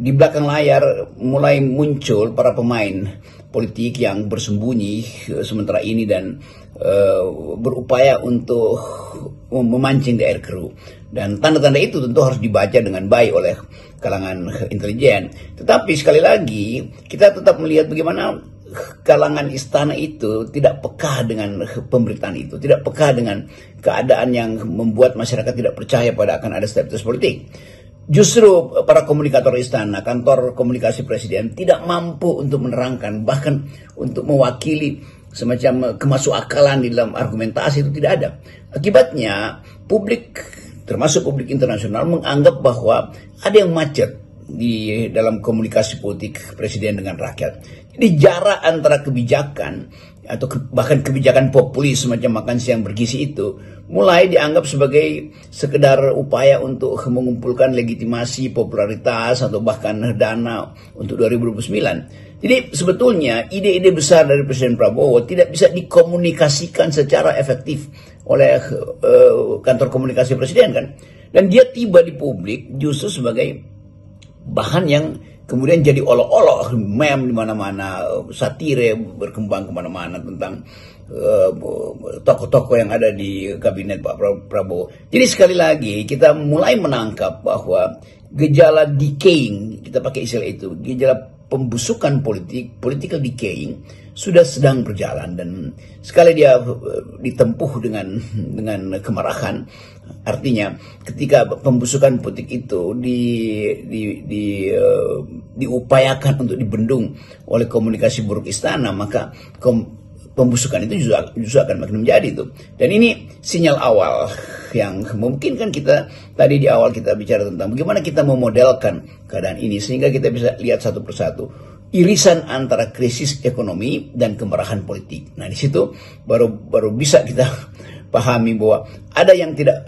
di belakang layar mulai muncul para pemain politik yang bersembunyi sementara ini dan berupaya untuk memancing di air keruh. Dan tanda-tanda itu tentu harus dibaca dengan baik oleh kalangan intelijen. Tetapi sekali lagi kita tetap melihat bagaimana kalangan istana itu tidak peka dengan pemberitaan itu, tidak peka dengan keadaan yang membuat masyarakat tidak percaya pada akan ada stabilitas politik. Justru para komunikator istana, kantor komunikasi presiden tidak mampu untuk menerangkan, bahkan untuk mewakili semacam kemasukakalan di dalam argumentasi itu tidak ada. Akibatnya publik, termasuk publik internasional, menganggap bahwa ada yang macet di dalam komunikasi politik presiden dengan rakyat. Jadi jarak antara kebijakan atau bahkan kebijakan populis semacam makan siang bergizi itu mulai dianggap sebagai sekedar upaya untuk mengumpulkan legitimasi, popularitas atau bahkan dana untuk 2029. Jadi sebetulnya ide-ide besar dari Presiden Prabowo tidak bisa dikomunikasikan secara efektif oleh kantor komunikasi presiden kan. Dan dia tiba di publik justru sebagai bahan yang kemudian jadi olok-olok, meme di mana-mana, satire berkembang kemana-mana tentang tokoh-tokoh yang ada di kabinet Pak Prabowo. Jadi sekali lagi kita mulai menangkap bahwa gejala decaying, kita pakai istilah itu, gejala pembusukan politik, political decaying sudah sedang berjalan dan sekali dia ditempuh dengan kemarahan. Artinya ketika pembusukan politik itu diupayakan untuk dibendung oleh komunikasi buruk istana, maka pembusukan itu justru akan makin menjadi itu. Dan ini sinyal awal yang memungkinkan kita, tadi di awal kita bicara tentang bagaimana kita memodelkan keadaan ini sehingga kita bisa lihat satu persatu irisan antara krisis ekonomi dan kemarahan politik. Nah di situ baru bisa kita pahami bahwa ada yang tidak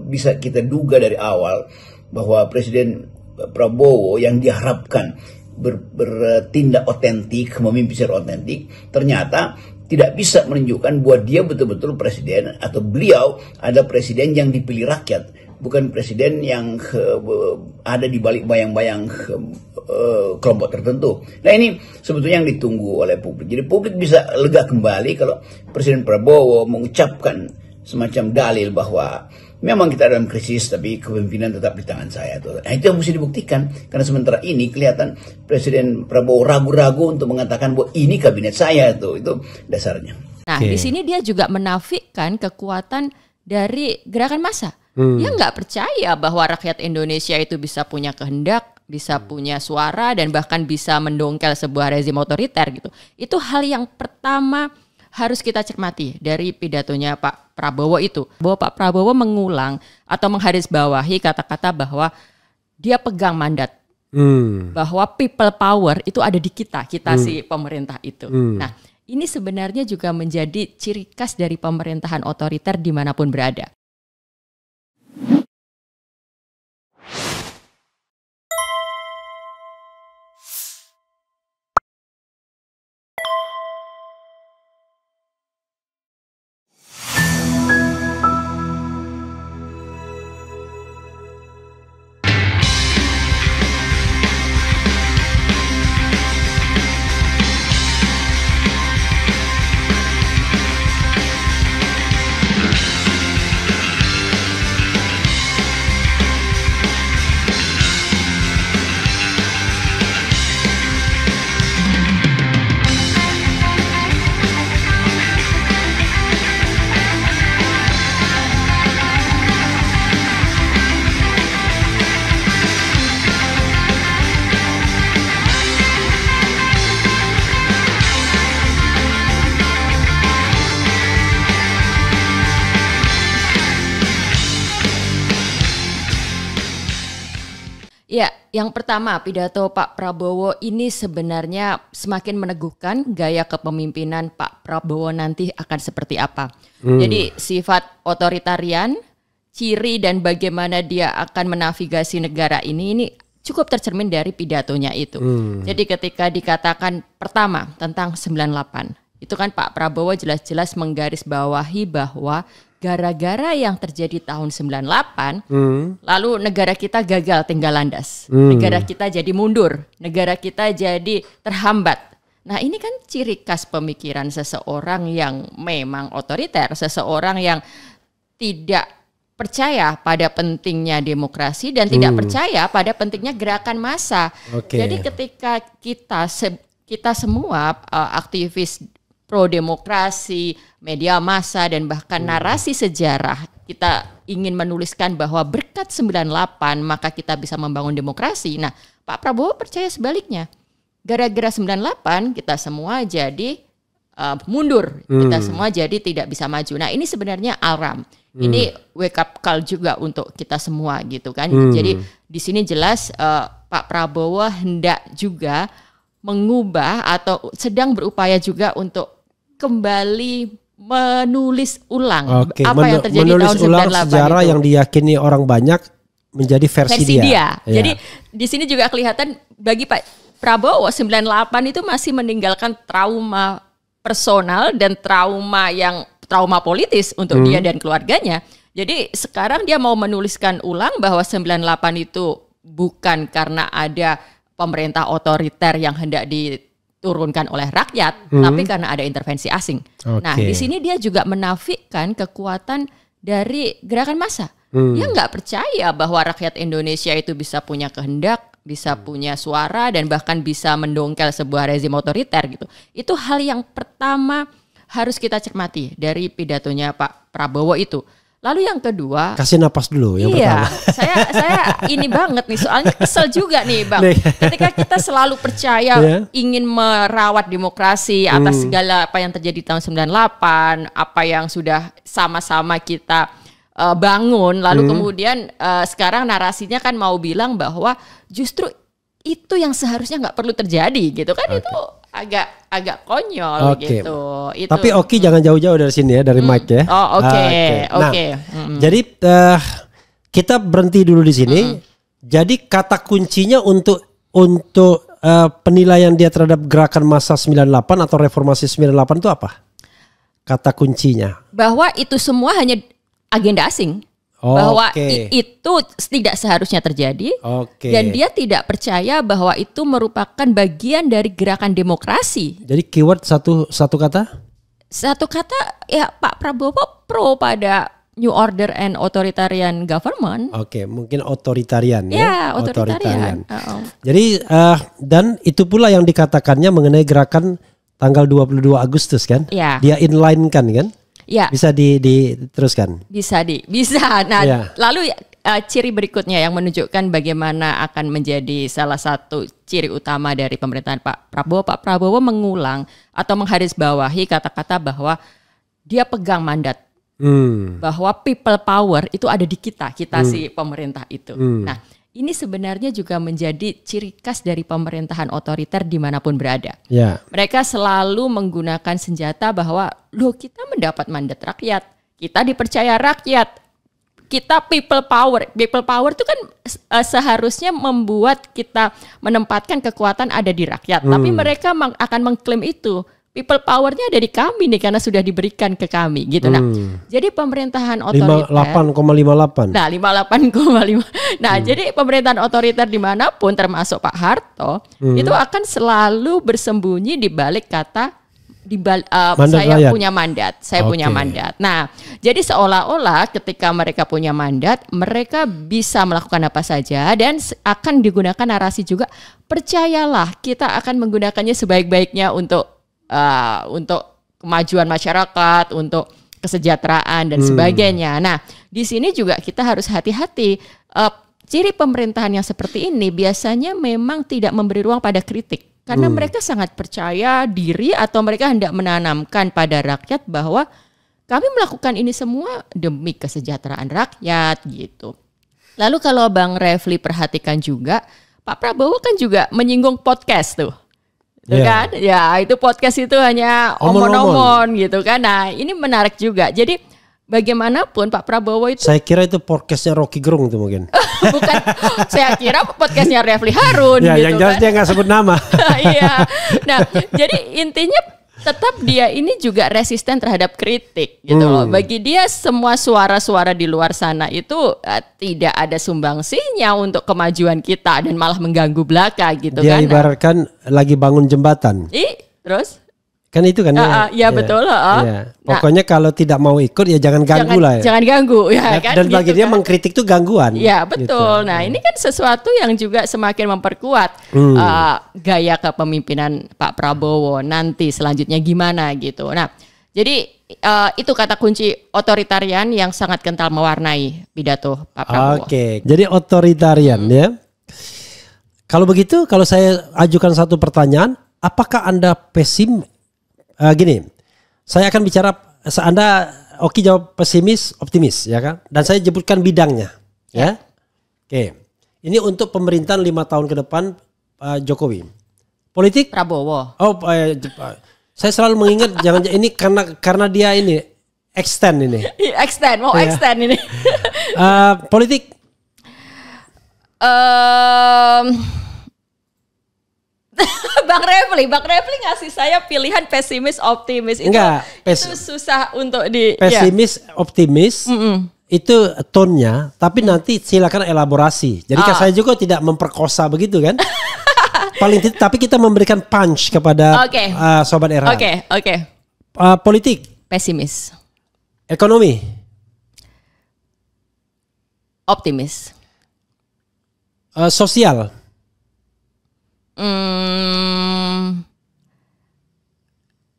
bisa kita duga dari awal, bahwa Presiden Prabowo yang diharapkan bertindak otentik, memimpin secara otentik, ternyata tidak bisa menunjukkan bahwa dia betul-betul presiden atau beliau ada presiden yang dipilih rakyat, bukan presiden yang ada di balik bayang-bayang kelompok tertentu. Nah ini sebetulnya yang ditunggu oleh publik. Jadi publik bisa lega kembali kalau Presiden Prabowo mengucapkan semacam dalil bahwa memang kita dalam krisis tapi kepemimpinan tetap di tangan saya. Nah itu yang mesti dibuktikan. Karena sementara ini kelihatan Presiden Prabowo ragu-ragu untuk mengatakan bahwa ini kabinet saya itu dasarnya. Nah di sini dia juga menafikan kekuatan dari gerakan massa. Dia nggak percaya bahwa rakyat Indonesia itu bisa punya kehendak, bisa punya suara dan bahkan bisa mendongkel sebuah rezim otoriter gitu. Itu hal yang pertama harus kita cermati dari pidatonya Pak Prabowo itu. Bahwa Pak Prabowo mengulang atau menggarisbawahi kata-kata bahwa dia pegang mandat. Bahwa people power itu ada di kita si pemerintah itu. Nah ini sebenarnya juga menjadi ciri khas dari pemerintahan otoriter dimanapun berada. Ya, yang pertama pidato Pak Prabowo ini sebenarnya semakin meneguhkan gaya kepemimpinan Pak Prabowo nanti akan seperti apa. Jadi sifat otoritarian, ciri dan bagaimana dia akan menavigasi negara ini cukup tercermin dari pidatonya itu. Jadi ketika dikatakan pertama tentang 98, itu kan Pak Prabowo jelas-jelas menggarisbawahi bahwa gara-gara yang terjadi tahun 98, lalu negara kita gagal tinggal landas. Negara kita jadi mundur, negara kita jadi terhambat. Nah, ini kan ciri khas pemikiran seseorang yang memang otoriter, seseorang yang tidak percaya pada pentingnya demokrasi dan tidak percaya pada pentingnya gerakan massa. Jadi ketika kita semua aktivis pro demokrasi, media massa dan bahkan narasi sejarah, kita ingin menuliskan bahwa berkat 98 maka kita bisa membangun demokrasi. Nah, Pak Prabowo percaya sebaliknya. Gara-gara 98 kita semua jadi mundur, kita semua jadi tidak bisa maju. Nah, ini sebenarnya alarm. Ini wake up call juga untuk kita semua gitu kan. Jadi di sini jelas Pak Prabowo hendak juga mengubah atau sedang berupaya juga untuk kembali menulis ulang apa yang terjadi menulis tahun 98 ulang sejarah itu. yang diyakini orang banyak menjadi versi dia. Ya. Jadi di sini juga kelihatan bagi Pak Prabowo 98 itu masih meninggalkan trauma personal dan trauma politis untuk dia dan keluarganya. Jadi sekarang dia mau menuliskan ulang bahwa 98 itu bukan karena ada pemerintah otoriter yang hendak diturunkan oleh rakyat, tapi karena ada intervensi asing. Nah, di sini dia juga menafikan kekuatan dari gerakan massa. Dia nggak percaya bahwa rakyat Indonesia itu bisa punya kehendak, bisa punya suara dan bahkan bisa mendongkel sebuah rezim otoriter gitu. Itu hal yang pertama harus kita cermati dari pidatonya Pak Prabowo itu. Lalu yang kedua, kasih napas dulu yang pertama. Saya ini banget nih, soalnya kesel juga nih Bang. Ketika kita selalu percaya ingin merawat demokrasi atas segala apa yang terjadi tahun 98, apa yang sudah sama-sama kita bangun, lalu kemudian sekarang narasinya kan mau bilang bahwa justru itu yang seharusnya nggak perlu terjadi gitu kan. Itu agak konyol gitu. Itu. Tapi Oki jangan jauh-jauh dari sini ya, dari Mike ya. Oke. Jadi kita berhenti dulu di sini. Jadi kata kuncinya untuk penilaian dia terhadap gerakan massa 98 atau reformasi 98 itu apa? Kata kuncinya. Bahwa itu semua hanya agenda asing. Bahwa itu tidak seharusnya terjadi. Dan dia tidak percaya bahwa itu merupakan bagian dari gerakan demokrasi. Jadi keyword satu kata? Satu kata ya, Pak Prabowo pro pada New Order and Authoritarian Government. Mungkin otoritarian ya. Otoritarian. Jadi dan itu pula yang dikatakannya mengenai gerakan tanggal 22 Agustus kan? Dia inline kan? Ya. Bisa diteruskan. Bisa. Nah, lalu ciri berikutnya yang menunjukkan bagaimana akan menjadi salah satu ciri utama dari pemerintahan Pak Prabowo mengulang atau menggarisbawahi kata-kata bahwa dia pegang mandat. Bahwa people power itu ada di kita si pemerintah itu. Nah, ini sebenarnya juga menjadi ciri khas dari pemerintahan otoriter dimanapun berada. Mereka selalu menggunakan senjata bahwa kita mendapat mandat rakyat, kita dipercaya rakyat, kita people power. People power itu kan seharusnya membuat kita menempatkan kekuatan ada di rakyat. Tapi mereka akan mengklaim itu. People powernya ada di kami nih karena sudah diberikan ke kami gitu. Nah, jadi pemerintahan otoriter 58,58. Nah, 58,5. Nah, jadi pemerintahan otoriter dimanapun termasuk Pak Harto itu akan selalu bersembunyi di balik kata saya punya mandat. Nah, jadi seolah-olah ketika mereka punya mandat, mereka bisa melakukan apa saja dan akan digunakan narasi juga. Percayalah, kita akan menggunakannya sebaik-baiknya untuk kemajuan masyarakat, untuk kesejahteraan dan sebagainya. Nah, di sini juga kita harus hati-hati. Ciri pemerintahan yang seperti ini biasanya memang tidak memberi ruang pada kritik. Karena mereka sangat percaya diri atau mereka hendak menanamkan pada rakyat bahwa kami melakukan ini semua demi kesejahteraan rakyat gitu. Lalu kalau Bang Refli perhatikan juga, Pak Prabowo kan juga menyinggung podcast tuh. Kan? Ya, itu podcast itu hanya omon-omon gitu kan. Nah, ini menarik juga. Jadi bagaimanapun Pak Prabowo itu, saya kira itu podcastnya Rocky Gerung tuh mungkin. Bukan, saya kira podcastnya Refli Harun. Ya, gitu yang jelas kan. dia nggak sebut nama. Iya. Nah, jadi intinya tetap dia ini juga resisten terhadap kritik gitu loh. Bagi dia semua suara-suara di luar sana itu tidak ada sumbangsinya untuk kemajuan kita dan malah mengganggu belaka gitu dia kan. Dia ibaratkan lagi bangun jembatan. Terus? Kan itu kan ya betul. Ya. Pokoknya kalau tidak mau ikut ya jangan ganggu lah ya. Jangan ganggu ya kan. Dan bagi dia mengkritik itu gangguan. Ya betul. Gitu. Nah ini kan sesuatu yang juga semakin memperkuat gaya kepemimpinan Pak Prabowo nanti selanjutnya gimana gitu. Nah jadi itu kata kunci otoritarian yang sangat kental mewarnai pidato Pak Prabowo. Oke, jadi otoritarian ya. Kalau begitu, kalau saya ajukan satu pertanyaan, apakah Anda pesimis? Gini, saya akan bicara, Anda Oki jawab pesimis, optimis ya kan? Dan saya sebutkan bidangnya ya. Oke, ini untuk pemerintahan 5 tahun ke depan Jokowi. Politik? Prabowo. Oh, saya selalu mengingat jangan ini karena dia ini extend ini. Extend, mau extend ini. Politik? Bang Refli ngasih saya pilihan pesimis optimis itu, itu susah untuk pesimis optimis itu tone-nya, tapi nanti silakan elaborasi. Jadi saya juga tidak memperkosa begitu kan. Paling tapi kita memberikan punch kepada Sobat Erhan. Oke. Politik pesimis. Ekonomi optimis. Sosial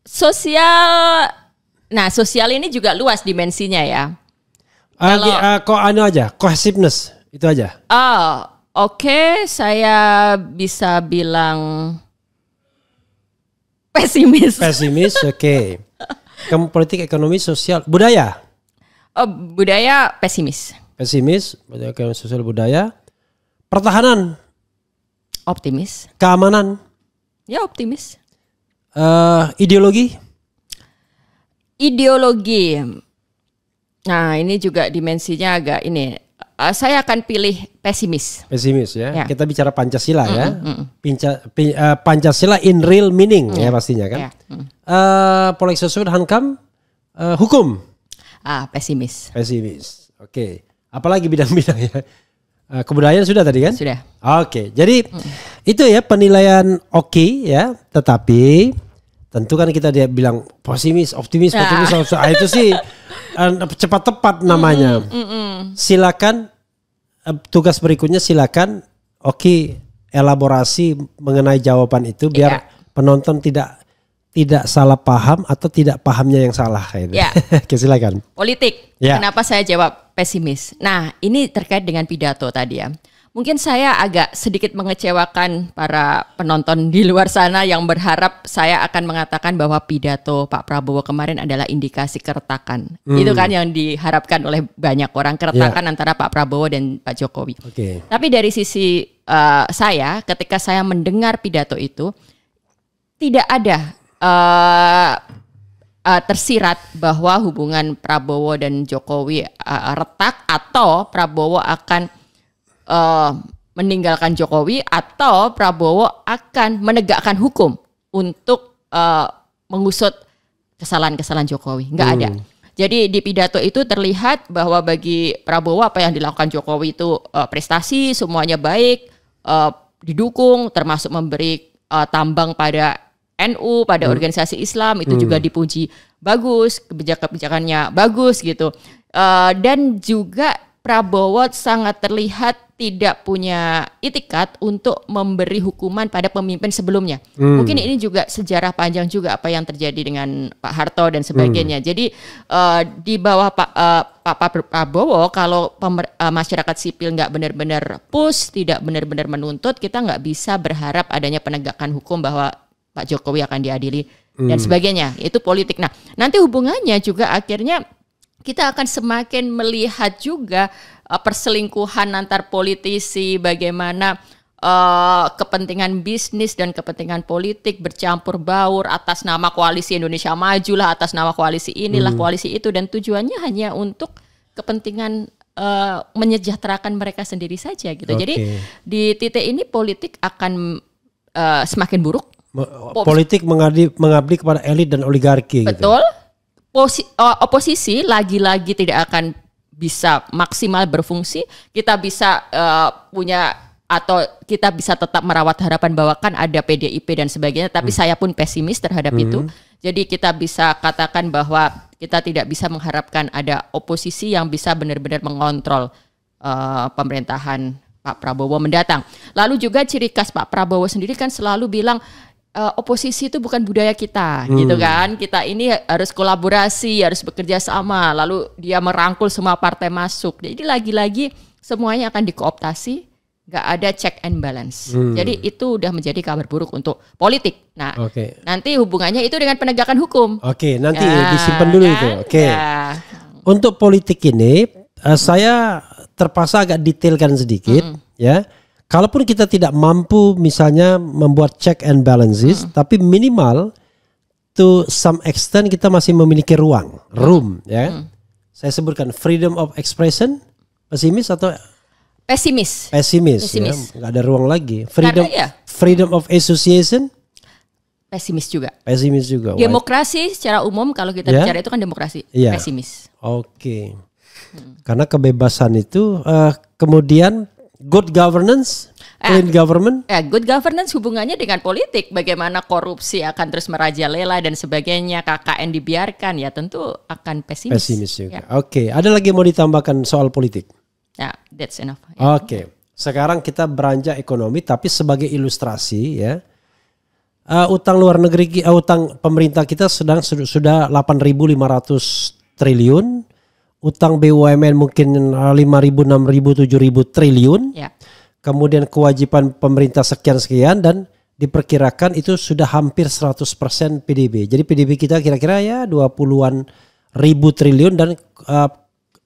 sosial. Nah, sosial ini juga luas dimensinya ya. Cohesiveness itu aja. Oke, saya bisa bilang pesimis. Pesimis, oke. Politik, ekonomi, sosial, budaya. Budaya pesimis. Pesimis, budaya, sosial, budaya. Pertahanan. Optimis. Keamanan. Ya optimis. Ideologi. Nah ini juga dimensinya agak ini. Saya akan pilih pesimis. Pesimis ya. Kita bicara Pancasila ya. Pancasila in real meaning ya pastinya kan. Politik, sosial, Hankam, hukum. Pesimis. Pesimis. Oke. Apalagi bidang-bidangnya? Kebudayaan sudah tadi kan? Sudah. Oke, jadi itu ya penilaian ya. Tetapi tentu kan kita dia bilang pesimis, optimis. Itu sih cepat tepat namanya. Silakan tugas berikutnya silakan elaborasi mengenai jawaban itu biar penonton tidak salah paham atau tidak pahamnya yang salah gitu. Oke, silakan. Politik. Kenapa saya jawab pesimis? Nah, ini terkait dengan pidato tadi ya. Mungkin saya agak sedikit mengecewakan para penonton di luar sana yang berharap saya akan mengatakan bahwa pidato Pak Prabowo kemarin adalah indikasi keretakan. Itu kan yang diharapkan oleh banyak orang, keretakan antara Pak Prabowo dan Pak Jokowi. Tapi dari sisi saya, ketika saya mendengar pidato itu, tidak ada tersirat bahwa hubungan Prabowo dan Jokowi retak atau Prabowo akan meninggalkan Jokowi atau Prabowo akan menegakkan hukum untuk mengusut kesalahan-kesalahan Jokowi. Nggak ada. Jadi di pidato itu terlihat bahwa bagi Prabowo apa yang dilakukan Jokowi itu prestasi, semuanya baik, didukung, termasuk memberi tambang pada NU, pada organisasi Islam itu juga dipuji bagus, kebijakannya bagus gitu. Dan juga Prabowo sangat terlihat tidak punya itikat untuk memberi hukuman pada pemimpin sebelumnya. Mungkin ini juga sejarah panjang juga apa yang terjadi dengan Pak Harto dan sebagainya. Jadi di bawah Pak Prabowo kalau masyarakat sipil nggak benar-benar push, tidak benar-benar menuntut, kita nggak bisa berharap adanya penegakan hukum bahwa Pak Jokowi akan diadili dan sebagainya. Itu politik. Nah, nanti hubungannya juga akhirnya kita akan semakin melihat juga perselingkuhan antar politisi, bagaimana kepentingan bisnis dan kepentingan politik bercampur baur atas nama koalisi Indonesia Maju lah, atas nama koalisi inilah, koalisi itu, dan tujuannya hanya untuk kepentingan menyejahterakan mereka sendiri saja gitu. Jadi di titik ini politik akan semakin buruk. Politik mengabdi kepada elit dan oligarki. Betul. Oposisi lagi-lagi tidak akan bisa maksimal berfungsi. Kita bisa punya atau kita bisa tetap merawat harapan bahwa kan ada PDIP dan sebagainya. Tapi saya pun pesimis terhadap itu. Jadi kita bisa katakan bahwa kita tidak bisa mengharapkan ada oposisi yang bisa benar-benar mengontrol pemerintahan Pak Prabowo mendatang. Lalu juga ciri khas Pak Prabowo sendiri kan selalu bilang oposisi itu bukan budaya kita, gitu kan? Kita ini harus kolaborasi, harus bekerja sama. Lalu dia merangkul semua partai masuk. Jadi lagi-lagi semuanya akan dikooptasi, nggak ada check and balance. Jadi itu udah menjadi kabar buruk untuk politik. Nah, nanti hubungannya itu dengan penegakan hukum. Nanti disimpan dulu itu. Ya. Untuk politik ini, saya terpaksa agak detailkan sedikit, ya. Kalaupun kita tidak mampu misalnya membuat check and balances, tapi minimal to some extent kita masih memiliki room, ya. Saya sebutkan freedom of expression, pesimis atau pesimis. Ya, nggak ada ruang lagi. Freedom of association, pesimis juga. Demokrasi secara umum kalau kita bicara itu kan demokrasi, pesimis. Karena kebebasan itu, kemudian good governance, clean government. Good governance hubungannya dengan politik. Bagaimana korupsi akan terus merajalela dan sebagainya, KKN dibiarkan, ya tentu akan pesimis. Pesimis juga. Ada lagi mau ditambahkan soal politik? Ya, that's enough. Sekarang kita beranjak ekonomi, tapi sebagai ilustrasi, ya, utang luar negeri, utang pemerintah kita sudah 8.500 triliun. Utang BUMN mungkin 5.000, 6.000, 7.000 triliun. Kemudian kewajiban pemerintah sekian-sekian dan diperkirakan itu sudah hampir 100% PDB. Jadi PDB kita kira-kira ya 20-an ribu triliun dan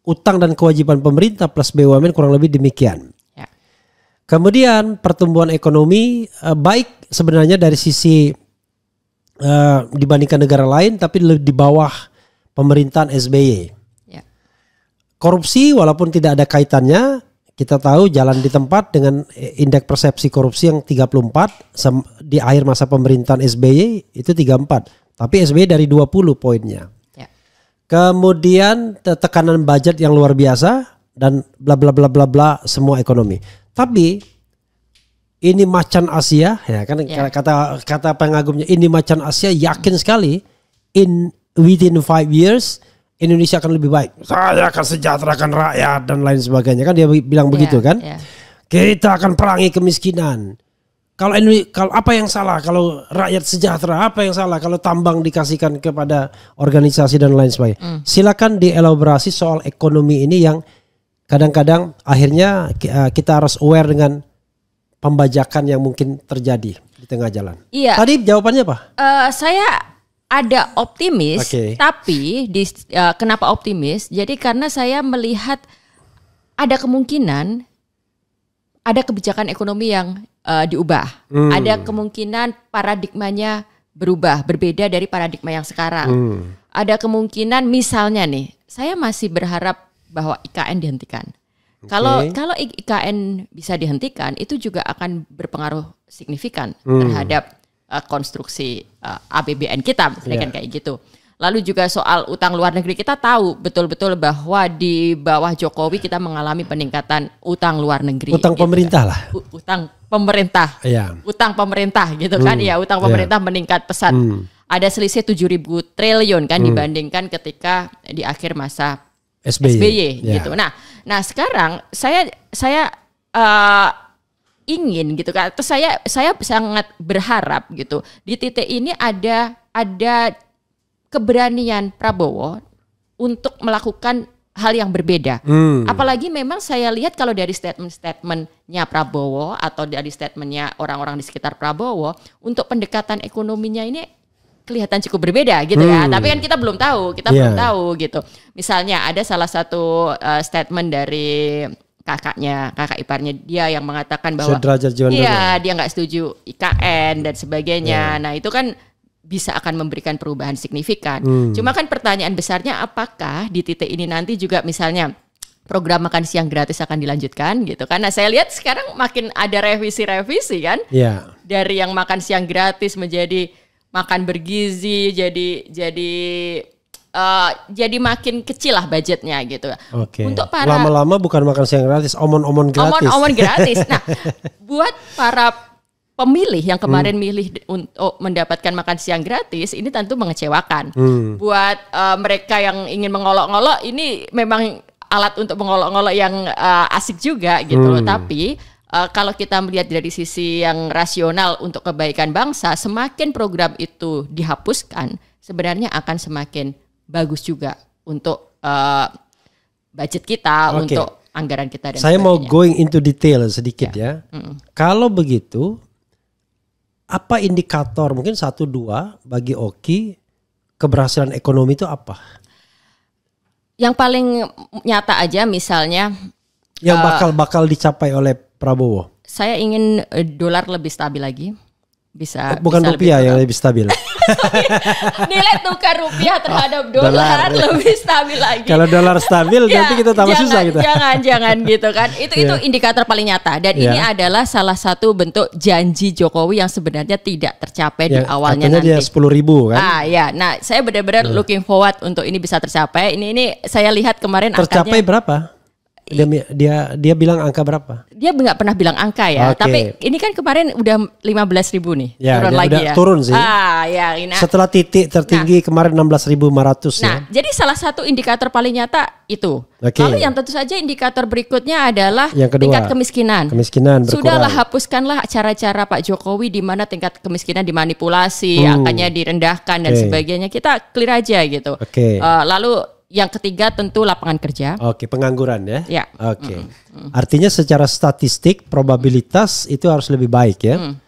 utang dan kewajiban pemerintah plus BUMN kurang lebih demikian. Kemudian pertumbuhan ekonomi baik sebenarnya dari sisi dibandingkan negara lain, tapi lebih di bawah pemerintahan SBY. Korupsi walaupun tidak ada kaitannya, kita tahu jalan di tempat dengan indeks persepsi korupsi yang 34, di akhir masa pemerintahan SBY itu 34, tapi SBY dari 20 poinnya. Kemudian tekanan budget yang luar biasa dan bla bla bla bla bla semua ekonomi. Tapi ini macan Asia, ya kan, kata pengagumnya, ini macan Asia yakin sekali within 5 years Indonesia akan lebih baik. Saya akan sejahterakan rakyat dan lain sebagainya. Kan dia bilang begitu kan. Kita akan perangi kemiskinan. Kalau apa yang salah kalau rakyat sejahtera? Apa yang salah kalau tambang dikasihkan kepada organisasi dan lain sebagainya? Silakan dielaborasi soal ekonomi ini yang kadang-kadang akhirnya kita harus aware dengan pembajakan yang mungkin terjadi di tengah jalan. Tadi jawabannya apa? Saya ada optimis, tapi kenapa optimis? Jadi karena saya melihat ada kemungkinan ada kebijakan ekonomi yang diubah, ada kemungkinan paradigmanya berubah, berbeda dari paradigma yang sekarang. Ada kemungkinan misalnya nih, saya masih berharap bahwa IKN dihentikan. Kalau IKN bisa dihentikan, itu juga akan berpengaruh signifikan terhadap konstruksi APBN kita, misalnya kan kayak gitu. Lalu juga soal utang luar negeri, kita tahu betul-betul bahwa di bawah Jokowi kita mengalami peningkatan utang luar negeri. Utang gitu pemerintah kan. Utang pemerintah. Utang pemerintah gitu kan. Utang pemerintah meningkat pesat. Ada selisih 7.000 triliun kan dibandingkan ketika di akhir masa SBY gitu. Nah sekarang saya ingin gitu kan, terus saya sangat berharap gitu di titik ini ada keberanian Prabowo untuk melakukan hal yang berbeda. Apalagi memang saya lihat kalau dari statement-statementnya Prabowo atau dari statementnya orang-orang di sekitar Prabowo, untuk pendekatan ekonominya ini kelihatan cukup berbeda gitu ya. Tapi kan kita belum tahu, belum tahu gitu. Misalnya ada salah satu statement dari kakak iparnya dia yang mengatakan bahwa dia nggak setuju IKN dan sebagainya. Nah itu kan bisa akan memberikan perubahan signifikan. Cuma kan pertanyaan besarnya, apakah di titik ini nanti juga misalnya program makan siang gratis akan dilanjutkan gitu kan. Nah saya lihat sekarang makin ada revisi-revisi kan. Ya. Dari yang makan siang gratis menjadi makan bergizi, jadi makin kecil lah budgetnya gitu. Oke. Untuk para lama-lama bukan makan siang gratis, omon-omon gratis. Omon-omon gratis. Nah, buat para pemilih yang kemarin milih untuk mendapatkan makan siang gratis, ini tentu mengecewakan. Buat mereka yang ingin mengolok-ngolok, ini memang alat untuk mengolok-ngolok yang asik juga gitu loh. Tapi kalau kita melihat dari sisi yang rasional untuk kebaikan bangsa, semakin program itu dihapuskan, sebenarnya akan semakin bagus juga untuk budget kita, untuk anggaran kita dan Saya sebagainya. mau going into detail sedikit ya. Kalau begitu, apa indikator mungkin 1-2 bagi Oki keberhasilan ekonomi itu apa? Yang paling nyata aja misalnya Yang bakal dicapai oleh Prabowo. saya ingin dolar lebih stabil lagi. Bukan bisa rupiah lebih yang lebih stabil. Nilai tukar rupiah terhadap dolar lebih stabil lagi. Kalau dolar stabil nanti kita tambah susah kita. Jangan gitu kan. Itu indikator paling nyata dan ini adalah salah satu bentuk janji Jokowi yang sebenarnya tidak tercapai di awalnya nanti. Dia 10.000 kan? Nah saya benar-benar looking forward untuk ini bisa tercapai. Ini saya lihat kemarin tercapai angkanya berapa? Dia bilang angka berapa? Dia nggak pernah bilang angka ya, tapi ini kan kemarin udah 15.000 nih, turun lagi ya. Turun sih. Setelah titik tertinggi kemarin 16.500 Nah, jadi salah satu indikator paling nyata itu. Lalu yang tentu saja indikator berikutnya adalah tingkat kemiskinan. Kemiskinan berkurang. Sudahlah hapuskanlah cara-cara Pak Jokowi di mana tingkat kemiskinan dimanipulasi, angkanya direndahkan dan sebagainya. Kita clear aja gitu. Lalu yang ketiga tentu lapangan kerja. Pengangguran ya. Ya. Artinya secara statistik probabilitas itu harus lebih baik ya.